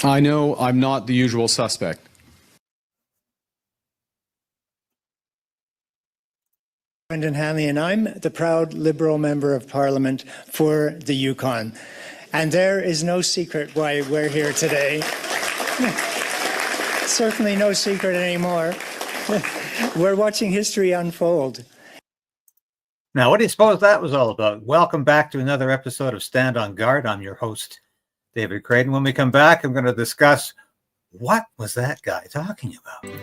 I know I'm not the usual suspect. Brendan Hanley, and I'm the proud Liberal Member of Parliament for the Yukon. And there is no secret why we're here today. Certainly no secret anymore. We're watching history unfold. Now, what do you suppose that was all about? Welcome back to another episode of Stand on Guard. I'm your host, David Krayden. When we come back, I'm going to discuss what was that guy talking about?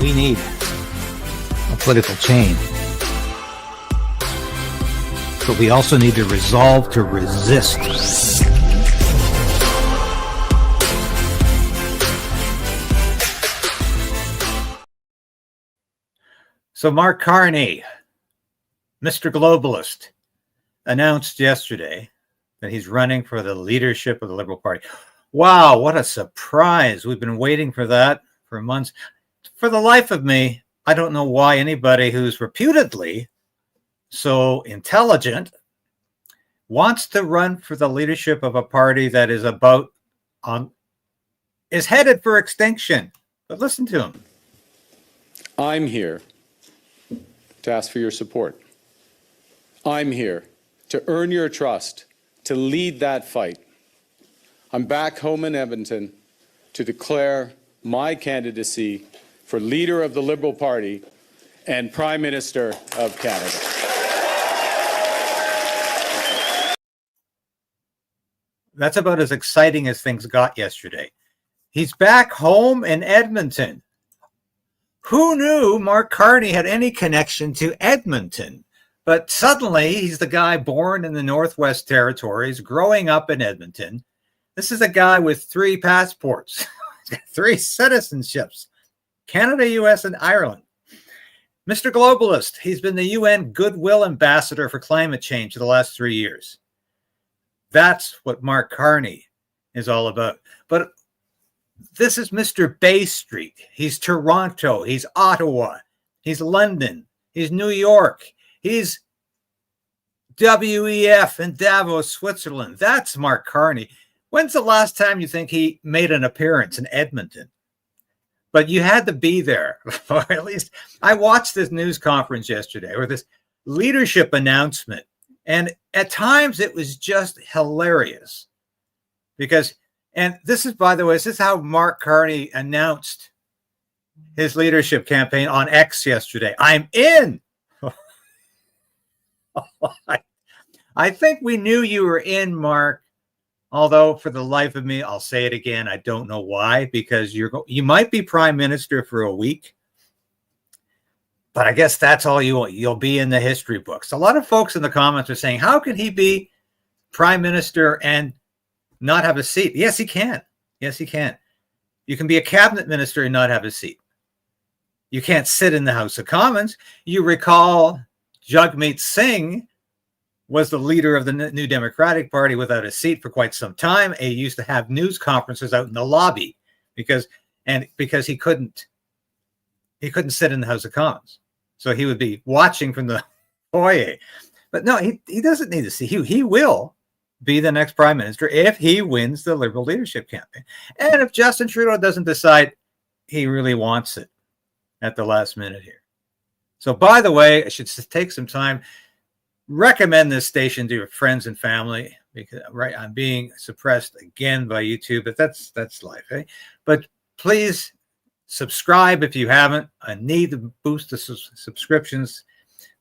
We need a political change. But we also need to resolve to resist. So Mark Carney, Mr. Globalist, announced yesterday that he's running for the leadership of the Liberal Party. Wow, what a surprise. We've been waiting for that for months. For the life of me, I don't know why anybody who's reputedly so intelligent wants to run for the leadership of a party that is is headed for extinction. But listen to him. I'm here to ask for your support. I'm here to earn your trust, to lead that fight. I'm back home in Edmonton to declare my candidacy for leader of the Liberal Party and Prime Minister of Canada. That's about as exciting as things got yesterday. He's back home in Edmonton. Who knew Mark Carney had any connection to Edmonton? But suddenly he's the guy born in the Northwest Territories, growing up in Edmonton. This is a guy with 3 passports, 3 citizenships. Canada, US, and Ireland. Mr. Globalist, he's been the UN Goodwill Ambassador for climate change for the last 3 years. That's what Mark Carney is all about. But this is Mr. Bay Street. He's Toronto. He's Ottawa. He's London. He's New York. He's WEF in Davos, Switzerland. That's Mark Carney. When's the last time you think he made an appearance in Edmonton? But you had to be there, or at least I watched this news conference yesterday, or this leadership announcement, and at times it was just hilarious. Because, and this is, by the way, this is how Mark Carney announced his leadership campaign on X yesterday. I'm in. I think we knew you were in, Mark. Although, for the life of me, I'll say it again. I don't know why, because you might be prime minister for a week, but I guess that's all you'll be in the history books. A lot of folks in the comments are saying, how can he be prime minister and not have a seat? Yes, he can. Yes, he can. You can be a cabinet minister and not have a seat. You can't sit in the House of Commons. You recall Jagmeet Singh was the leader of the New Democratic Party without a seat for quite some time. He used to have news conferences out in the lobby because he couldn't sit in the House of Commons. So he would be watching from the foyer. But no, he doesn't need a seat. He will be the next prime minister if he wins the Liberal leadership campaign. And if Justin Trudeau doesn't decide he really wants it at the last minute here. So, by the way, I should take some time, recommend this station to your friends and family, because I'm being suppressed again by YouTube, but that's life, eh? But please subscribe if you haven't. I need to boost the subscriptions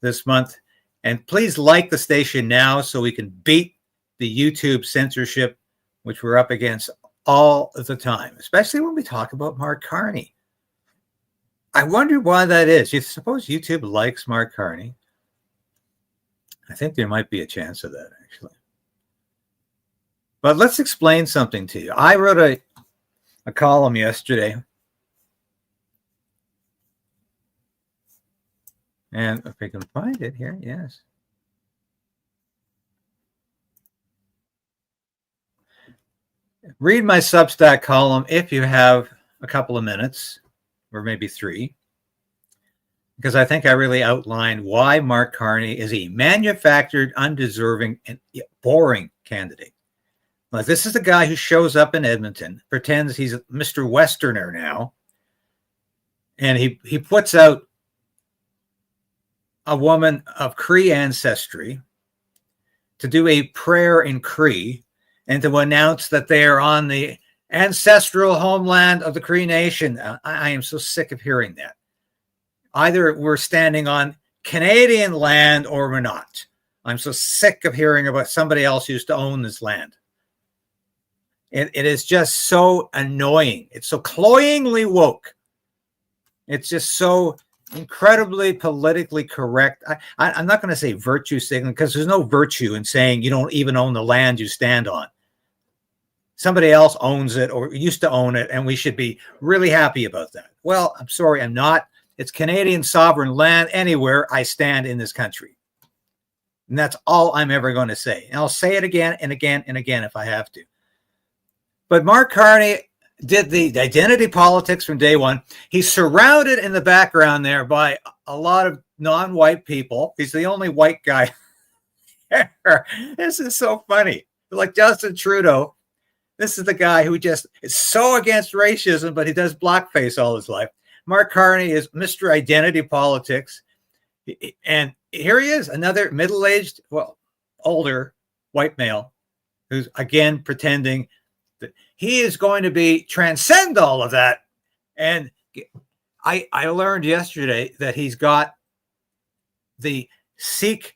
this month, and please like the station now so we can beat the YouTube censorship, which we're up against all the time, especially when we talk about Mark Carney. I wonder why that is. You suppose YouTube likes Mark Carney? I think there might be a chance of that, actually. But let's explain something to you. I wrote a column yesterday. And if I can find it here, yes. Read my Substack column if you have a couple of minutes. or maybe 3, because I think I really outlined why Mark Carney is a manufactured, undeserving, and boring candidate. Like, this is the guy who shows up in Edmonton, pretends he's Mr. Westerner now, and he puts out a woman of Cree ancestry to do a prayer in Cree and to announce that they are on the ancestral homeland of the Cree Nation. I am so sick of hearing that. Either we're standing on Canadian land or we're not. I'm so sick of hearing about somebody else used to own this land. It is just so annoying. It's so cloyingly woke. It's just so incredibly politically correct. I'm not going to say virtue signaling, because there's no virtue in saying you don't even own the land you stand on. Somebody else owns it or used to own it, and we should be really happy about that. Well, I'm sorry, I'm not. It's Canadian sovereign land anywhere I stand in this country. And that's all I'm ever going to say. And I'll say it again and again and again if I have to. But Mark Carney did the identity politics from day one. He's surrounded in the background there by a lot of non-white people. He's the only white guy here. This is so funny. Like Justin Trudeau, this is the guy who just is so against racism, but he does blackface all his life. Mark Carney is Mr. Identity Politics. And here he is, another middle-aged, well, older white male who's, again, pretending that he is going to transcend all of that. And I learned yesterday that he's got the Sikh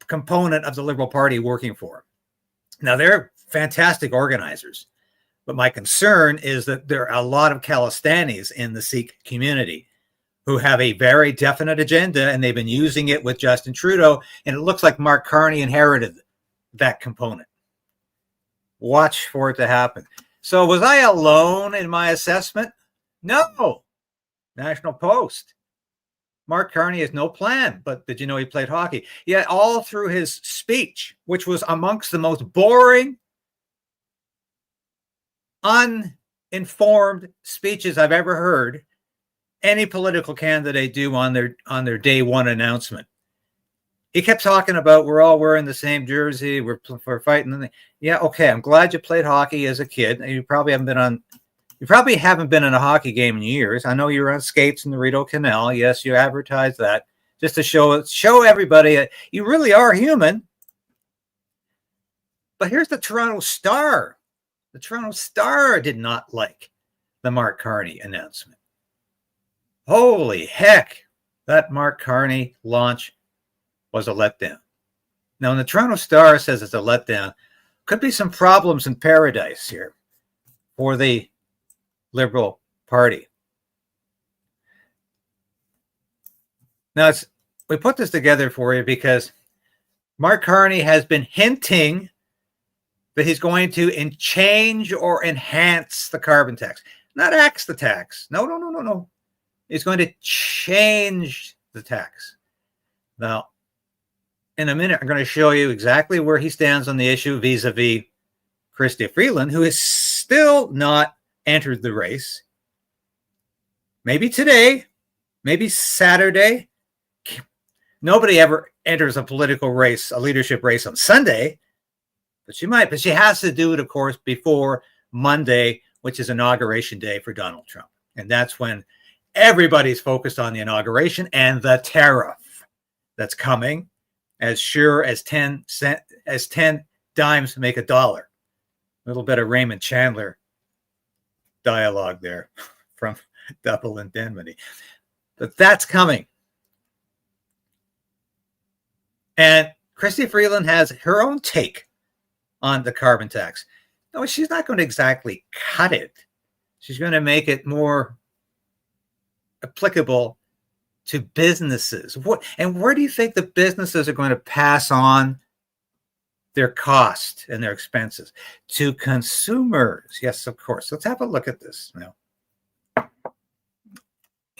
component of the Liberal Party working for him. Now, they're fantastic organizers, but my concern is that there are a lot of Khalistanis in the Sikh community who have a very definite agenda, and they've been using it with Justin Trudeau, and it looks like Mark Carney inherited that component. Watch for it to happen. So was I alone in my assessment? No. National Post. Mark Carney has no plan, but did you know he played hockey? Yet all through his speech, which was amongst the most boring, uninformed speeches I've ever heard any political candidate do on their day one announcement. He kept talking about we're all wearing the same jersey, we're fighting. Yeah, okay, I'm glad you played hockey as a kid. You probably haven't been in a hockey game in years. I know you were on skates in the Rideau Canal. Yes, you advertised that just to show everybody you really are human. But here's the Toronto Star. The Toronto Star did not like the Mark Carney announcement. Holy heck, that Mark Carney launch was a letdown. Now, when the Toronto Star says it's a letdown, could be some problems in paradise here for the Liberal Party. Now, we put this together for you because Mark Carney has been hinting that he's going to change or enhance the carbon tax. Not axe the tax. No. He's going to change the tax. Now, in a minute, I'm going to show you exactly where he stands on the issue vis-a-vis Chrystia Freeland, who is still not entered the race. Maybe today, maybe Saturday. Nobody ever enters a political race, a leadership race on Sunday, but she might. But she has to do it, of course, before Monday, which is inauguration day for Donald Trump. And that's when everybody's focused on the inauguration and the tariff that's coming, as sure as 10 dimes make a dollar. A little bit of Raymond Chandler dialogue there from Double Indemnity. But that's coming. And Chrystia Freeland has her own take on the carbon tax. No, she's not going to exactly cut it. She's going to make it more applicable to businesses. Where do you think the businesses are going to pass on their cost and their expenses? To consumers. Yes, of course. Let's have a look at this now.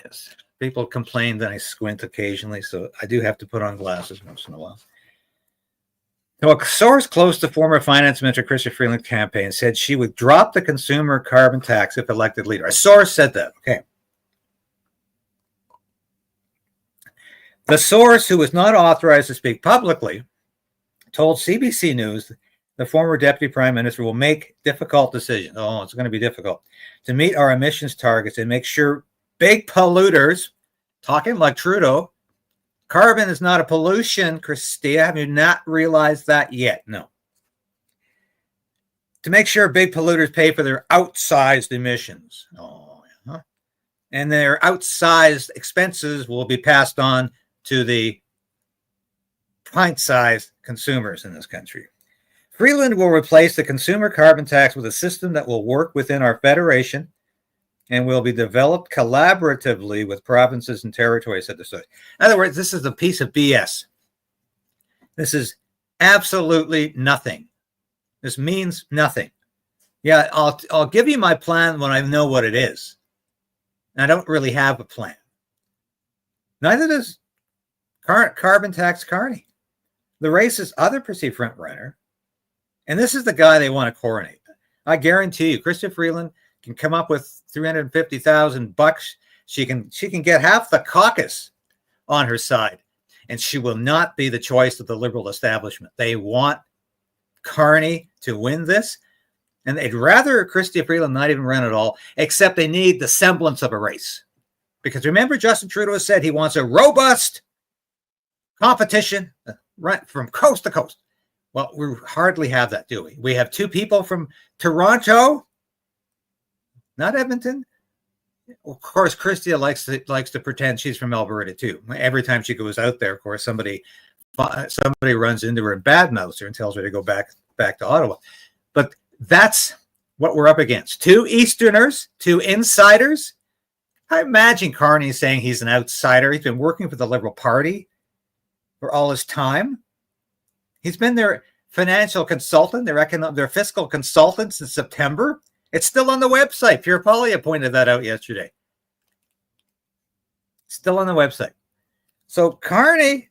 Yes, people complain that I squint occasionally, so I do have to put on glasses once in a while. So a source close to former Finance Minister Chrystia Freeland's campaign said she would drop the consumer carbon tax if elected leader. A source said that. Okay. The source, who was not authorized to speak publicly, told CBC News the former Deputy Prime Minister will make difficult decisions. Oh, it's going to be difficult to meet our emissions targets and make sure big polluters, talking like Trudeau, carbon is not a pollution, Chrystia. Have you not realized that yet? No. To make sure big polluters pay for their outsized emissions. Oh, yeah. And their outsized expenses will be passed on to the pint-sized consumers in this country. Freeland will replace the consumer carbon tax with a system that will work within our federation and will be developed collaboratively with provinces and territories, said the source. In other words, this is a piece of BS. This is absolutely nothing. This means nothing. Yeah, I'll give you my plan when I know what it is. I don't really have a plan. Neither does carbon tax Carney. The race's other perceived front runner, and this is the guy they want to coronate. I guarantee you, Chrystia Freeland can come up with $350,000. She can get half the caucus on her side, and she will not be the choice of the Liberal establishment. They want Carney to win this, and they'd rather Chrystia Freeland not even run at all, except they need the semblance of a race. Because remember, Justin Trudeau said he wants a robust competition right from coast to coast. Well, we hardly have that, do we? We have two people from Toronto, not Edmonton. Of course, Chrystia likes to pretend she's from Alberta too. Every time she goes out there, of course, somebody runs into her and badmouths her and tells her to go back to Ottawa. But that's what we're up against. Two Easterners, two insiders. I imagine Carney saying he's an outsider. He's been working for the Liberal Party for all his time. He's been their financial consultant, their fiscal consultant since September. It's still on the website. Pierre pointed that out yesterday. Still on the website. So Carney,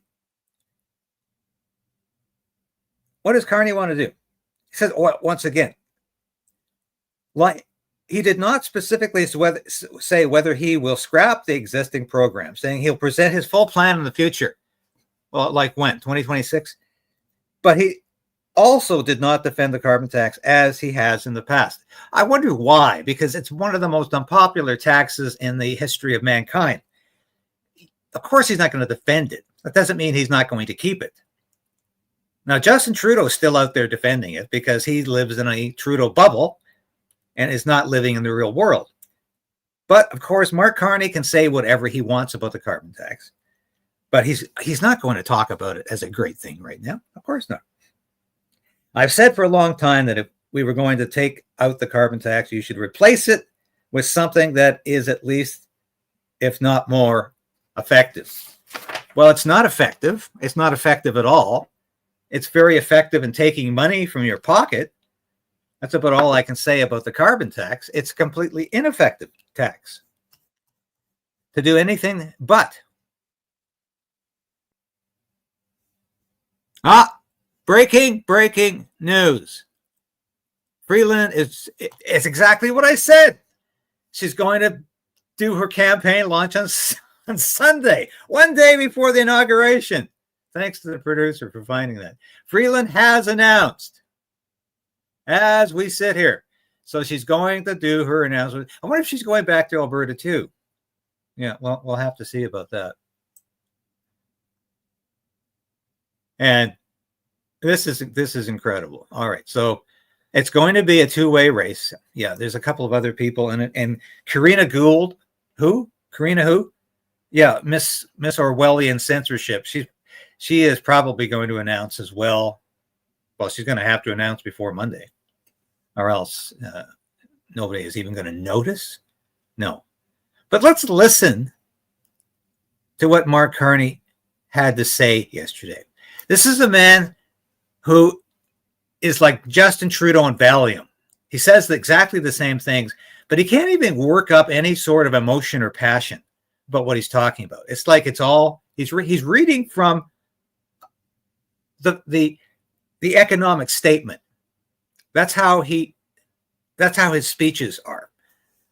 what does Carney want to do? He says, once again, like he did not specifically say whether he will scrap the existing program, saying he'll present his full plan in the future. Well, like when? 2026? But he also did not defend the carbon tax as he has in the past. I wonder why, because it's one of the most unpopular taxes in the history of mankind. Of course, he's not going to defend it. That doesn't mean he's not going to keep it. Now, Justin Trudeau is still out there defending it because he lives in a Trudeau bubble and is not living in the real world. But, of course, Mark Carney can say whatever he wants about the carbon tax. But he's not going to talk about it as a great thing right now. Of course not. I've said for a long time that if we were going to take out the carbon tax, you should replace it with something that is at least, if not more, effective. Well, it's not effective. It's not effective at all. It's very effective in taking money from your pocket. That's about all I can say about the carbon tax. It's a completely ineffective tax to do anything but. Breaking news. Freeland it's exactly what I said. She's going to do her campaign launch on Sunday, one day before the inauguration. Thanks to the producer for finding that. Freeland has announced as we sit here. So she's going to do her announcement. I wonder if she's going back to Alberta too. Yeah, well, we'll have to see about that. And this is incredible. All right, so it's going to be a two-way race. Yeah, there's a couple of other people in it, and Karina Gould, who? Karina who? Yeah, Miss Orwellian censorship. She is probably going to announce as well. Well, she's going to have to announce before Monday, or else nobody is even going to notice. No, but let's listen to what Mark Carney had to say yesterday. This is a man who is like Justin Trudeau and Valium. He says exactly the same things, but he can't even work up any sort of emotion or passion about what he's talking about. It's like it's all he's reading from the the economic statement. That's how his speeches are.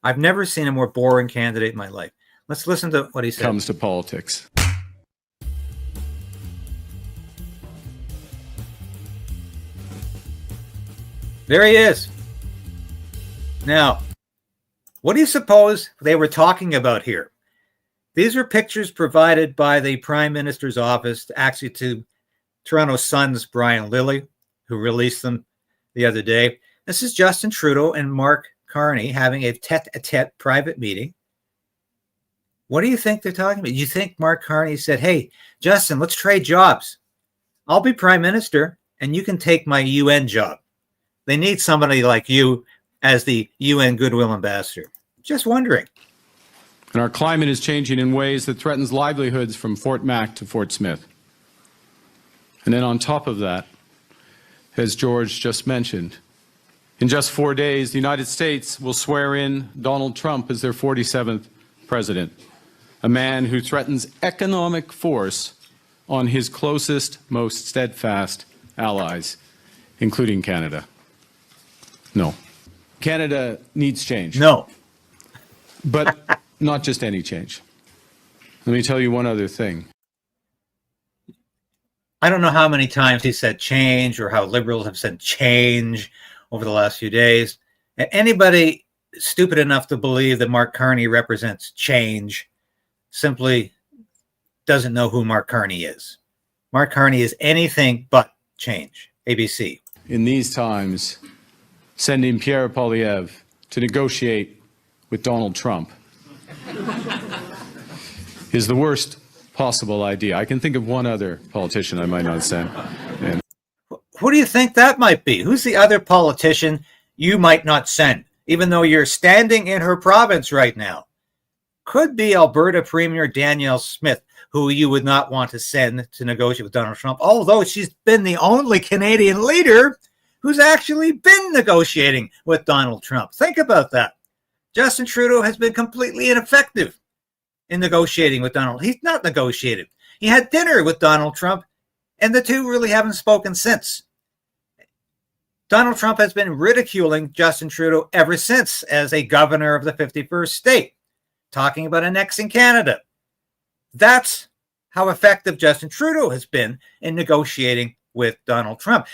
I've never seen a more boring candidate in my life. Let's listen to what he said. Comes to politics. There he is. Now, what do you suppose they were talking about here? These are pictures provided by the Prime Minister's office, actually to Toronto Sun's Brian Lilly, who released them the other day. This is Justin Trudeau and Mark Carney having a tete-a-tete private meeting. What do you think they're talking about? You think Mark Carney said, hey, Justin, let's trade jobs. I'll be Prime Minister and you can take my UN job. They need somebody like you as the UN Goodwill Ambassador. Just wondering. And our climate is changing in ways that threatens livelihoods from Fort Mac to Fort Smith. And then on top of that, as George just mentioned, in just 4 days, the United States will swear in Donald Trump as their 47th president, a man who threatens economic force on his closest, most steadfast allies, including Canada. No. Canada needs change. No. But not just any change. Let me tell you one other thing. I don't know how many times he said change or how liberals have said change over the last few days. Anybody stupid enough to believe that Mark Carney represents change simply doesn't know who Mark Carney is. Mark Carney is anything but change. ABC. In these times, sending Pierre Poilievre to negotiate with Donald Trump is the worst possible idea. I can think of one other politician I might not send. And who do you think that might be? Who's the other politician you might not send, even though you're standing in her province right now? Could be Alberta Premier Danielle Smith, who you would not want to send to negotiate with Donald Trump, although she's been the only Canadian leader who's actually been negotiating with Donald Trump. Think about that. Justin Trudeau has been completely ineffective in negotiating with Donald. He's not negotiated. He had dinner with Donald Trump, and the two really haven't spoken since. Donald Trump has been ridiculing Justin Trudeau ever since as a governor of the 51st state, talking about annexing Canada. That's how effective Justin Trudeau has been in negotiating with Donald Trump.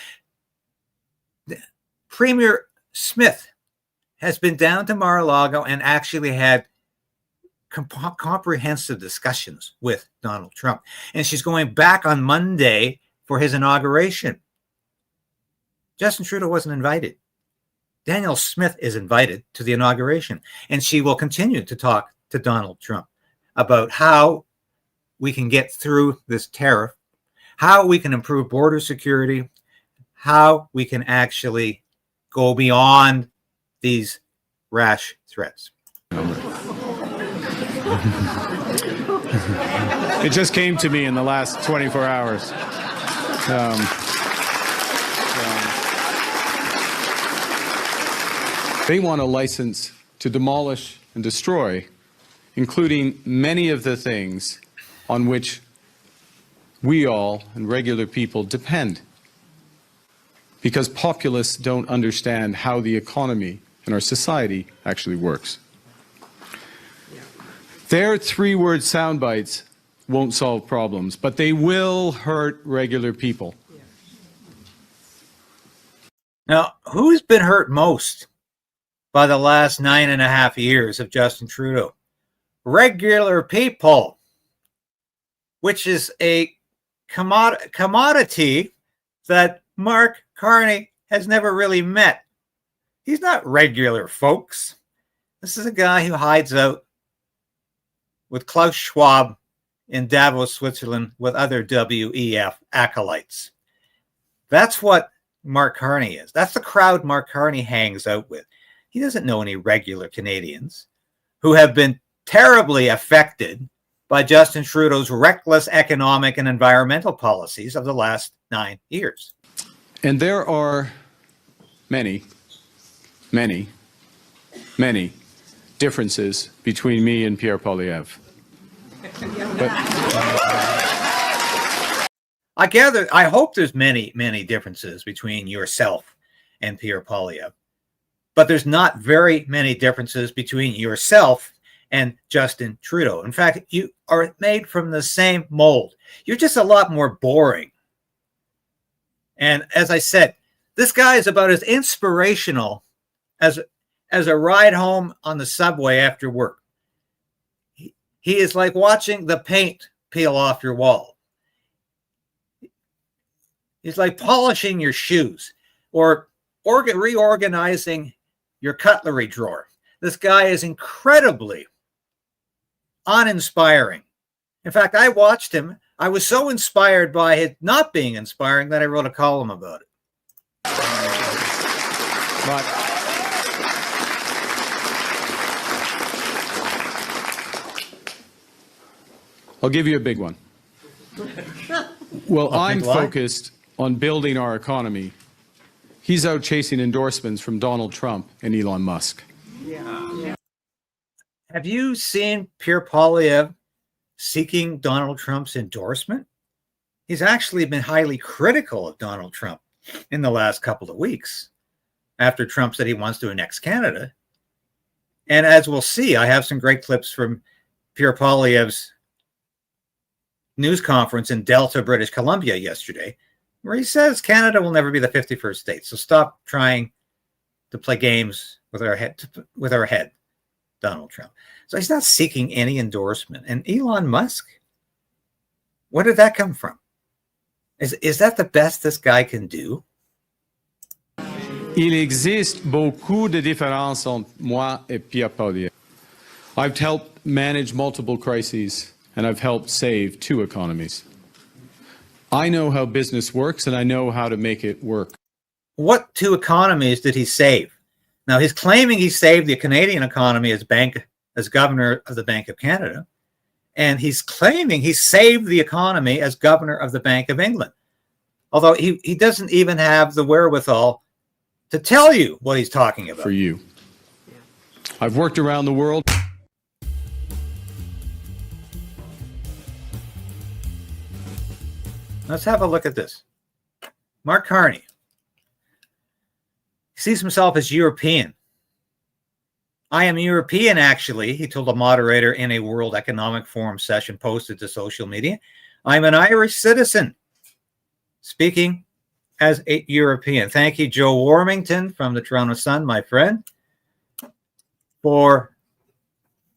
Premier Smith has been down to Mar-a-Lago and actually had comprehensive discussions with Donald Trump. And she's going back on Monday for his inauguration. Justin Trudeau wasn't invited. Danielle Smith is invited to the inauguration, and she will continue to talk to Donald Trump about how we can get through this tariff, how we can improve border security, how we can actually go beyond these rash threats. it just came to me in the last 24 hours. They want a license to demolish and destroy, including many of the things on which we all and regular people depend. Because populists don't understand how the economy and our society actually works. Their three-word sound bites won't solve problems, but they will hurt regular people. Now, who's been hurt most by the last 9.5 years of Justin Trudeau? Regular people, which is a commodity that Mark Carney has never really met. He's not regular, folks. This is a guy who hides out with Klaus Schwab in Davos, Switzerland, with other WEF acolytes. That's what Mark Carney is. That's the crowd Mark Carney hangs out with. He doesn't know any regular Canadians who have been terribly affected by Justin Trudeau's reckless economic and environmental policies of the last 9 years. And there are many, many, many differences between me and Pierre Poilievre. I hope there's many, many differences between yourself and Pierre Poilievre, but there's not very many differences between yourself and Justin Trudeau. In fact, you are made from the same mold. You're just a lot more boring. And as I said, this guy is about as inspirational as a ride home on the subway after work. He is like watching the paint peel off your wall. He's like polishing your shoes or reorganizing your cutlery drawer. This guy is incredibly uninspiring. In fact, I watched him. I was so inspired by it not being inspiring that I wrote a column about it. But I'll give you a big one. Well, I'm focused on building our economy. He's out chasing endorsements from Donald Trump and Elon Musk. Yeah. Have you seen Pierre Poilievre seeking Donald Trump's endorsement? He's actually been highly critical of Donald Trump in the last couple of weeks after Trump said he wants to annex Canada. And as we'll see, I have some great clips from Pierre Poilievre's news conference in Delta, British Columbia yesterday, where he says Canada will never be the 51st state. So stop trying to play games with our head, Donald Trump. So he's not seeking any endorsement. And Elon Musk, where did that come from? Is that the best this guy can do? Il existe beaucoup de différences entre moi et Pierre Poilievre. I've helped manage multiple crises, and I've helped save 2 economies. I know how business works, and I know how to make it work. What 2 economies did he save? Now, he's claiming he saved the Canadian economy as governor of the Bank of Canada, and he's claiming he saved the economy as governor of the Bank of England. Although he doesn't even have the wherewithal to tell you what he's talking about. For you. I've worked around the world. Let's have a look at this. Mark Carney. He sees himself as European. I am European, actually, he told a moderator in a World Economic Forum session posted to social media. I'm an Irish citizen, speaking as a European. Thank you, Joe Warmington from the Toronto Sun, my friend, for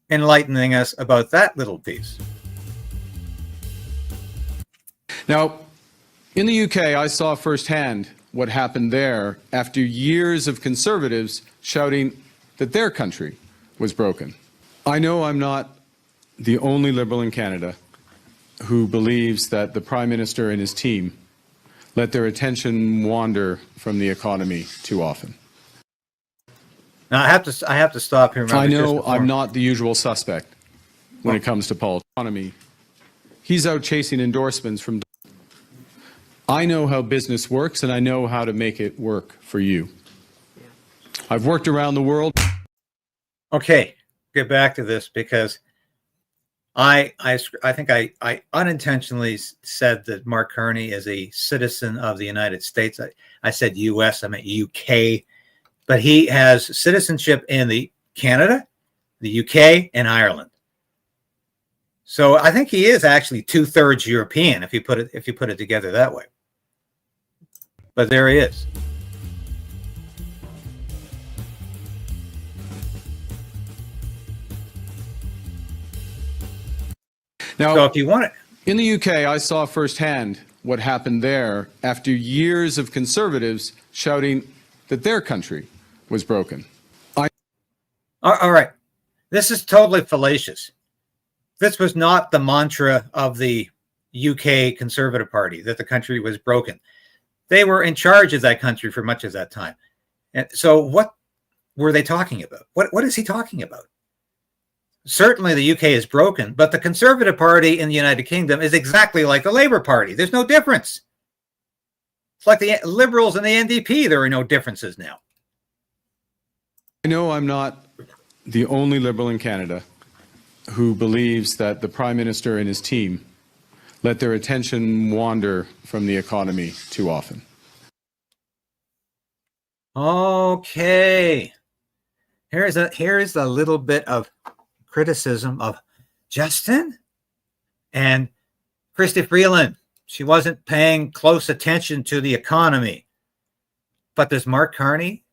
enlightening us about that little piece. Now, in the UK, I saw firsthand what happened there after years of conservatives shouting that their country was broken. I know I'm not the only Liberal in Canada who believes that the Prime Minister and his team let their attention wander from the economy too often. Now, I have to stop here. I know I'm not the usual suspect when it comes to politics. He's out chasing endorsements from. I know how business works, and I know how to make it work for you. I've worked around the world. Okay, get back to this because I think I unintentionally said that Mark Carney is a citizen of the United States. I said U.S., I meant UK, but he has citizenship in the Canada, the UK, and Ireland. So I think he is actually 2/3 European if you put it together that way. But there he is. Now, so if you want it. In the UK, I saw firsthand what happened there after years of conservatives shouting that their country was broken. All right. This is totally fallacious. This was not the mantra of the UK Conservative Party, that the country was broken. They were in charge of that country for much of that time. And so what were they talking about? What is he talking about? Certainly the UK is broken, but the Conservative Party in the United Kingdom is exactly like the Labour Party. There's no difference. It's like the Liberals and the NDP. There are no differences now. I know I'm not the only Liberal in Canada who believes that the Prime Minister and his team let their attention wander from the economy too often. Okay. Here's a little bit of criticism of Justin and Chrystia Freeland. She wasn't paying close attention to the economy. But does Mark Carney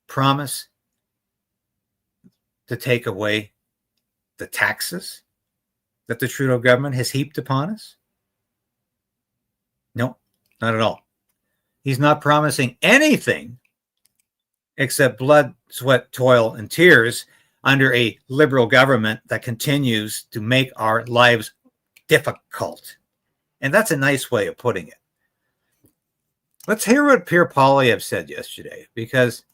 promise to take away the taxes that the Trudeau government has heaped upon us? No, not at all. He's not promising anything except blood, sweat, toil, and tears under a Liberal government that continues to make our lives difficult. And that's a nice way of putting it. Let's hear what Pierre Poilievre said yesterday, because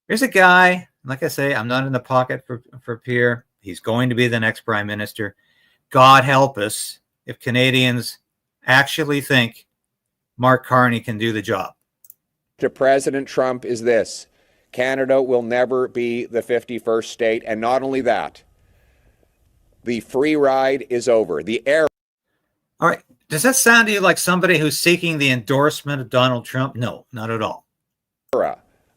there's a guy, like I say, I'm not in the pocket for Pierre. He's going to be the next prime minister. God help us if Canadians actually think Mark Carney can do the job. To President Trump is this: Canada will never be the 51st state. And not only that, the free ride is over. The era. All right. Does that sound to you like somebody who's seeking the endorsement of Donald Trump? No, not at all.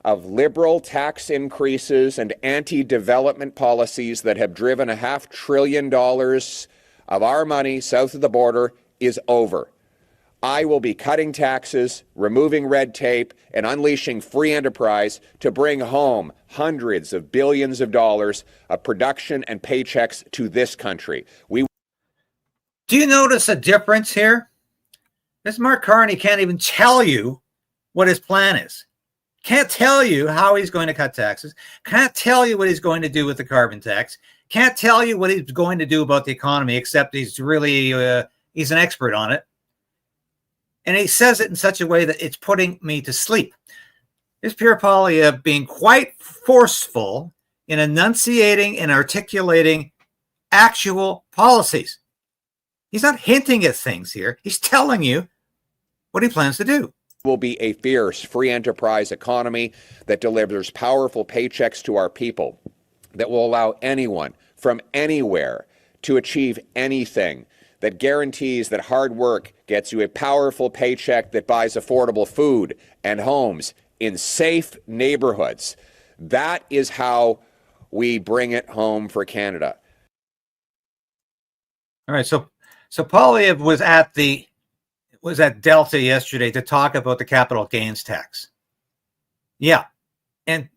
Of liberal tax increases and anti-development policies that have driven $500 billion of our money south of the border is over. I will be cutting taxes, removing red tape, and unleashing free enterprise to bring home hundreds of billions of dollars of production and paychecks to this country. Do you notice a difference here? This Mark Carney can't even tell you what his plan is. Can't tell you how he's going to cut taxes. Can't tell you what he's going to do with the carbon tax. Can't tell you what he's going to do about the economy, except he's really, he's an expert on it. And he says it in such a way that it's putting me to sleep. This Pierre Poilievre being quite forceful in enunciating and articulating actual policies. He's not hinting at things here. He's telling you what he plans to do. Will be a fierce free enterprise economy that delivers powerful paychecks to our people, that will allow anyone from anywhere to achieve anything, that guarantees that hard work gets you a powerful paycheck that buys affordable food and homes in safe neighborhoods. That is how we bring it home for Canada. All right, so Poilievre was at Delta yesterday to talk about the capital gains tax. Yeah, and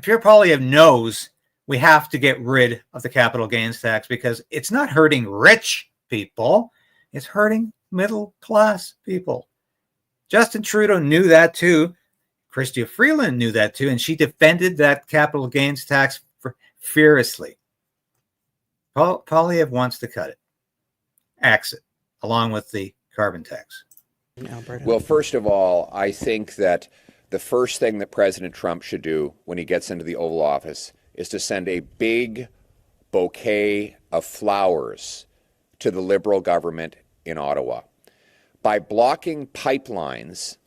Pierre Poilievre knows we have to get rid of the capital gains tax because it's not hurting rich people, it's hurting middle class people. Justin Trudeau knew that too. Chrystia Freeland knew that too, and she defended that capital gains tax fiercely. Poilievre wants to cut it, axe it, along with the carbon tax. Well, first of all, I think that the first thing that President Trump should do when he gets into the Oval Office is to send a big bouquet of flowers to the Liberal government in Ottawa. By blocking pipelines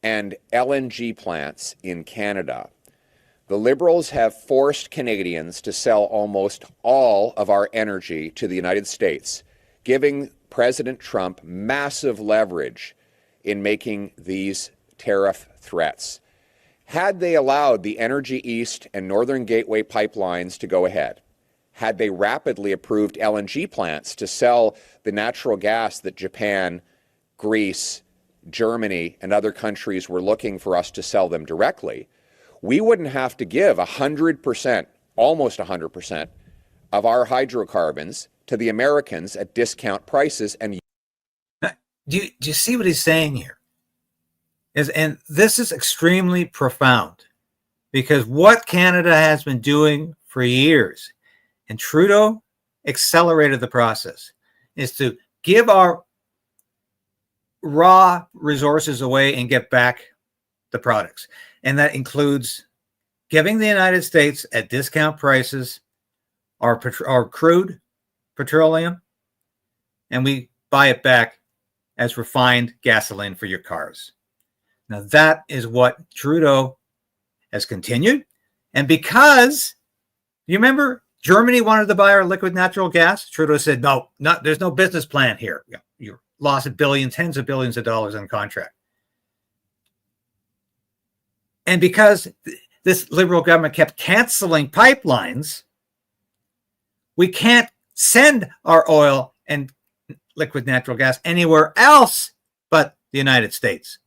and LNG plants in Canada, the Liberals have forced Canadians to sell almost all of our energy to the United States, giving President Trump massive leverage in making these tariff threats. Had they allowed the Energy East and Northern Gateway pipelines to go ahead, had they rapidly approved LNG plants to sell the natural gas that Japan, Greece, Germany, and other countries were looking for us to sell them directly, we wouldn't have to give 100%, almost 100%, of our hydrocarbons to the Americans at discount prices. And do you see what he's saying here? And this is extremely profound, because what Canada has been doing for years, and Trudeau accelerated the process, is to give our raw resources away and get back the products. And that includes giving the United States at discount prices our crude petroleum, and we buy it back as refined gasoline for your cars. Now that is what Trudeau has continued. And because, you remember, Germany wanted to buy our liquid natural gas, Trudeau said, no, there's no business plan here. Your lost billions, tens of billions of dollars on contract. And because this Liberal government kept canceling pipelines, we can't send our oil and liquid natural gas anywhere else but the United States.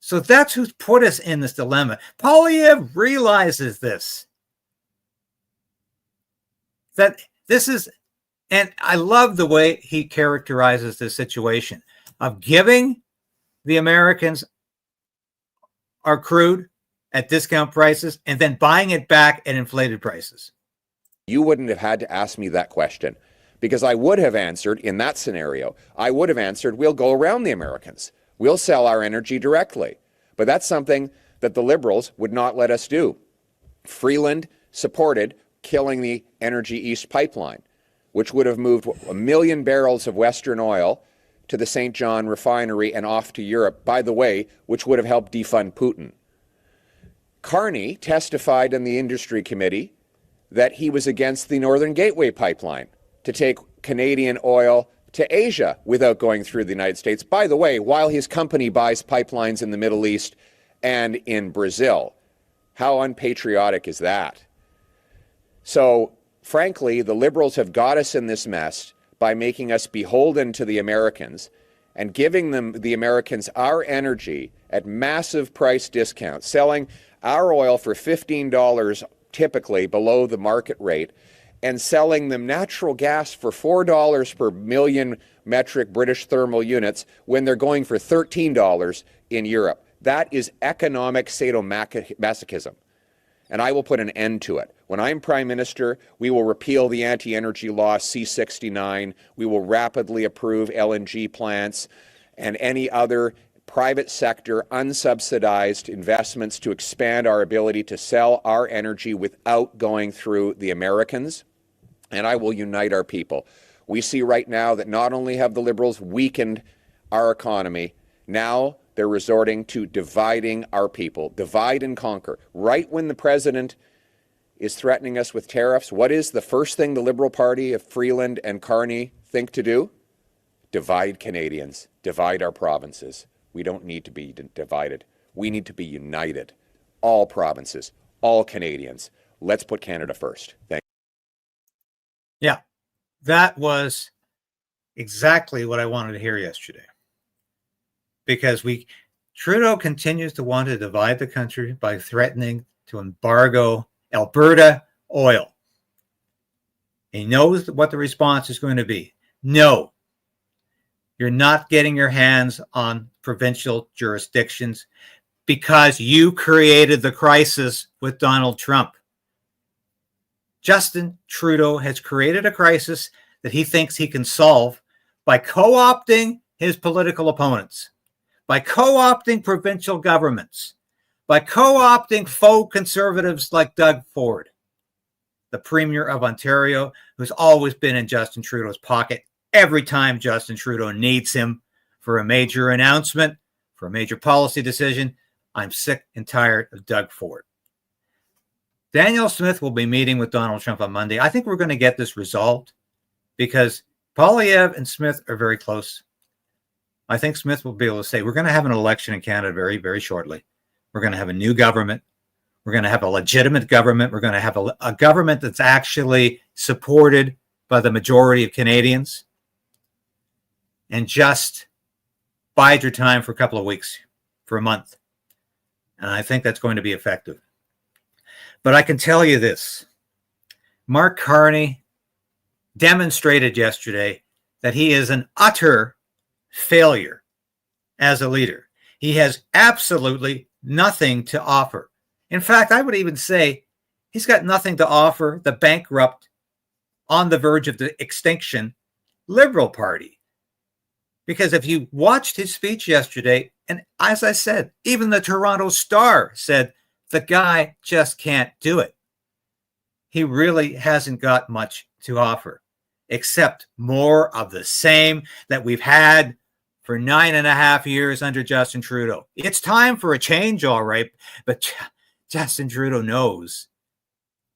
So that's who's put us in this dilemma. Poilievre realizes this. That this is, and I love the way he characterizes this situation of giving the Americans our crude at discount prices and then buying it back at inflated prices. You wouldn't have had to ask me that question, because I would have answered in that scenario. I would have answered, we'll go around the Americans. We'll sell our energy directly. But that's something that the Liberals would not let us do. Freeland supported killing the Energy East pipeline, which would have moved 1 million barrels of Western oil to the St. John refinery and off to Europe, by the way, which would have helped defund Putin. Carney testified in the industry committee that he was against the Northern Gateway pipeline to take Canadian oil to Asia without going through the United States, by the way, while his company buys pipelines in the Middle East and in Brazil. How unpatriotic is that? So, frankly, the Liberals have got us in this mess by making us beholden to the Americans and giving them, the Americans, our energy at massive price discounts, selling our oil for $15 typically below the market rate, and selling them natural gas for $4 per million metric British thermal units when they're going for $13 in Europe. That is economic sadomasochism, and I will put an end to it. When I'm Prime Minister, we will repeal the anti-energy law C-69. We will rapidly approve LNG plants and any other private sector unsubsidized investments to expand our ability to sell our energy without going through the Americans. And I will unite our people. We see right now that not only have the Liberals weakened our economy, now they're resorting to dividing our people. Divide and conquer. Right when the president is threatening us with tariffs, what is the first thing the Liberal Party of Freeland and Carney think to do? Divide Canadians. Divide our provinces. We don't need to be divided. We need to be united. All provinces, all Canadians. Let's put Canada first. Thank you. Yeah, that was exactly what I wanted to hear yesterday. Because Trudeau continues to want to divide the country by threatening to embargo Alberta oil. He knows what the response is going to be. No, you're not getting your hands on provincial jurisdictions because you created the crisis with Donald Trump. Justin Trudeau has created a crisis that he thinks he can solve by co-opting his political opponents, by co-opting provincial governments, by co-opting faux conservatives like Doug Ford, the Premier of Ontario, who's always been in Justin Trudeau's pocket every time Justin Trudeau needs him for a major announcement, for a major policy decision. I'm sick and tired of Doug Ford. Danielle Smith will be meeting with Donald Trump on Monday. I think we're going to get this resolved because Poilievre and Smith are very close. I think Smith will be able to say, we're going to have an election in Canada very, very shortly. We're going to have a new government. We're going to have a legitimate government. We're going to have a government that's actually supported by the majority of Canadians. And just bide your time for a couple of weeks, for a month. And I think that's going to be effective. But I can tell you this. Mark Carney demonstrated yesterday that he is an utter failure as a leader. He has absolutely nothing to offer. In fact, I would even say he's got nothing to offer the bankrupt, on the verge of the extinction Liberal Party. Because if you watched his speech yesterday, and as I said, even the Toronto Star said the guy just can't do it. He really hasn't got much to offer, except more of the same that we've had for 9.5 years under Justin Trudeau. It's time for a change, all right, but Justin Trudeau knows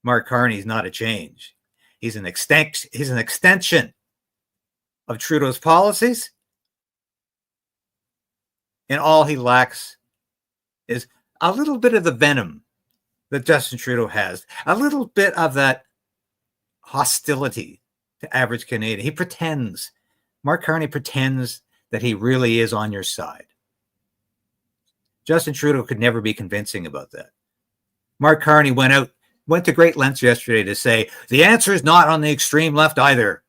Mark Carney's not a change. He's an extension of Trudeau's policies, And all he lacks is a little bit of the venom that Justin Trudeau has, a little bit of that hostility to average Canadian. He pretends, Mark Carney pretends that he really is on your side. Justin Trudeau could never be convincing about that. Mark Carney went to great lengths yesterday to say the answer is not on the extreme left either.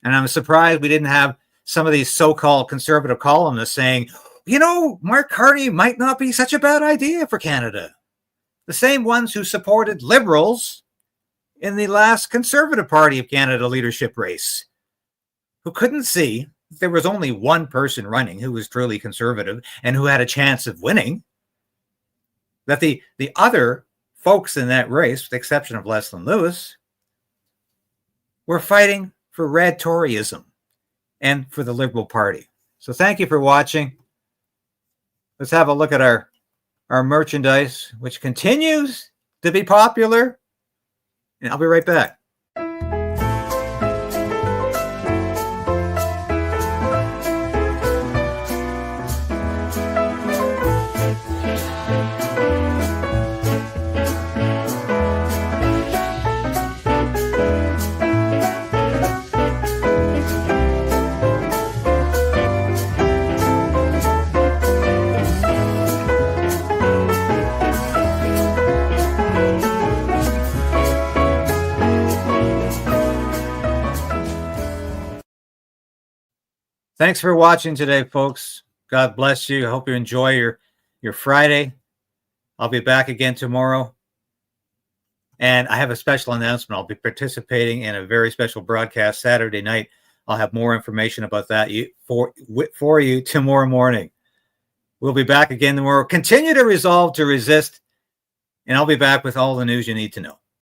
And I'm surprised we didn't have some of these so-called conservative columnists saying, you know, Mark Carney might not be such a bad idea for Canada. The same ones who supported Liberals in the last Conservative Party of Canada leadership race, who couldn't see that there was only one person running who was truly conservative and who had a chance of winning, that the other folks in that race, with the exception of Leslyn Lewis, were fighting for red Toryism and for the Liberal Party. So thank you for watching. Let's have a look at our merchandise, which continues to be popular. And I'll be right back. Thanks for watching today, folks. God bless you. I hope you enjoy your Friday. I'll be back again tomorrow. And I have a special announcement. I'll be participating in a very special broadcast Saturday night. I'll have more information about that for you tomorrow morning. We'll be back again tomorrow. Continue to resolve to resist. And I'll be back with all the news you need to know.